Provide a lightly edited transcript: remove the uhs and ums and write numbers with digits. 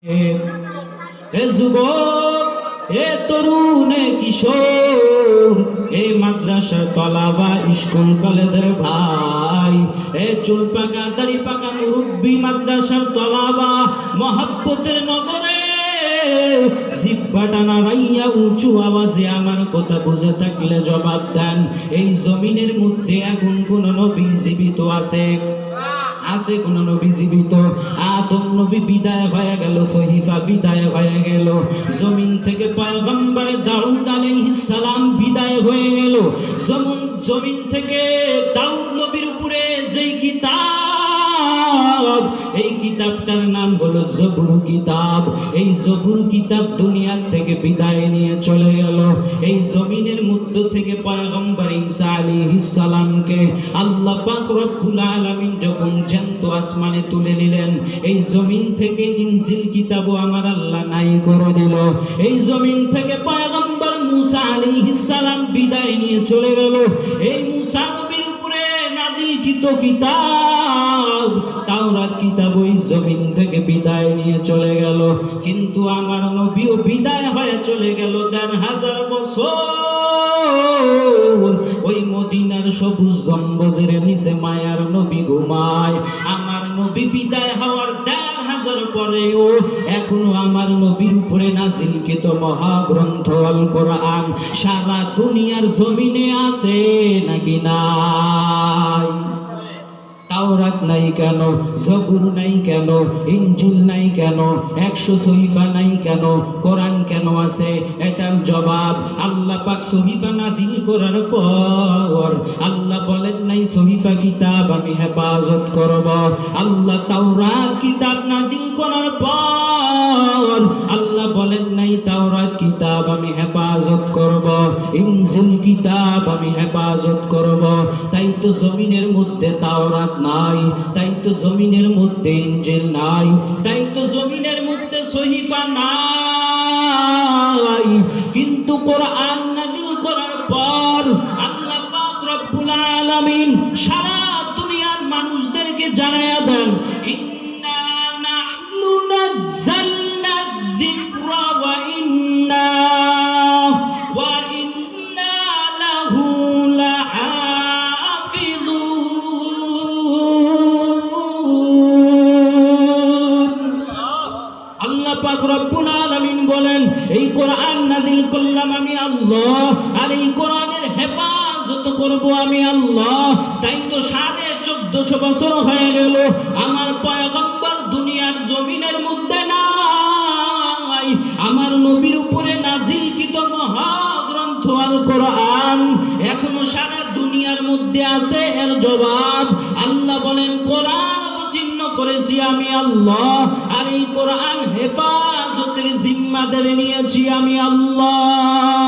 হে যুবক, হে তরুণ, হে কিশোর, হে মাদ্রাসার তলাবা, স্কুল কলেজের ভাই, হে চুল পাকা দাড়ি পাকা মুরব্বী মাদ্রাসার তলাবা, মহাব্বতের নগরে জিহ্বাটা নাড়াইয়া উঁচু আওয়াজে আমার কথা বুঝে থাকলে জবাব দেন। এই জমিনের মধ্যে এখন কোন নবী জীবিত আছে? আছে কোন নবী জীবিত? আদম নবী বিদায় হয়ে গেল, সহিফা বিদায় হয়ে গেল, জমিন থেকে পয়গম্বর দাউদ আলাইহিস সালাম বিদায় হয়ে গেল। জমিন থেকে দাউদ নবীর উপরে যেই কিতাব, এই কিতাবটার নাম হলো জবুর কিতাব, এই জবুর কিতাব দুনিয়া থেকে বিদায় নিয়ে চলে গেল। এই জমিনের মধ্য থেকে পয়গম্বর ঈসা আলাইহিস সালামকে আল্লাহ পাক রব্বুল আলামিন যখন জ্যান্ত আসমানে তুলে নিলেন, এই জমিন থেকে ইনজিল কিতাবও আমার আল্লাহ নাই করে দিল। এই জমিন থেকে পয়গম্বর মুসা আলাইহিস সালাম বিদায় নিয়ে চলে গেল। এই মুসা নবীর উপরে নাযিলকৃত কিতাব তাওরাত কিতাব ওই জমিন থেকে বিদায় নিয়ে চলে গেল। কিন্তু আমার নবীও বিদায় হয়ে চলে গেল ১,৫০০ বছর। ওই মদিনার সবুজ গম্বুজের নিচে মায়ার নবী ঘুমায়। আমার নবী বিদায় হওয়ার ১,৫০০ পরেও এখনো আমার নবীর উপরে নাযিলকৃত মহাগ্রন্থ আল কোরআন সারা দুনিয়ার জমিনে আছে নাকি নাই? তাওরাত নাই কেন? জবুর নাই কেন? ইনজিল নাই কেন? ১০০ সহিফা নাই কেন? কোরআন কেন আছে? এটার জবাব আল্লাহ পাক সহিফা নাযিল করার পর আল্লাহ বলেন নাই সহিফা কিতাব আমি হেফাজত করব। আল্লাহ তাওরাত কিতাব নাযিল করার পর আল্লাহ বলেন নাই তাওরাত কিতাব আমি হেফাজত করব, ইনজিল কিতাব আমি হেফাজত করব। তাই তো জমিনের মধ্যে তাওরাত নাই, তাই তো জমিনের মধ্যে ইনজিল নাই, তাই তো জমিনের মধ্যে সহিফা নাই। কিন্তু কোরআন নাযিল করার পর আল্লাহ পাক রব্বুল আলামিন সারা দুনিয়ার মানুষদেরকে জানায়া দেন, ইন্না নাহনু নাযালনা যিকরা ওয়া ইন্না লাহু রব্বুল আলামিন বলেন এই কোরআন নাযিল করলাম আমি আল্লাহ, আর এই কোরআনের হেফাজত করব আমি আল্লাহ। তাই তো ১৪৫০ বছর হয়ে গেল আমার পয়গম্বর দুনিয়ার জমিনের মধ্যে নাই। আমার নবীর উপরে নাযিলকৃত মহাগ্রন্থ আল কোরআন এখনো সারা দুনিয়ার মধ্যে আছে। এর জবাব আল্লাহ বলেন কোরআন অবতীর্ণ করেছি আমি আল্লাহ, আর এই কোরআন হেফাজতের জিম্মাদারি নিয়েছি আমি আল্লাহ।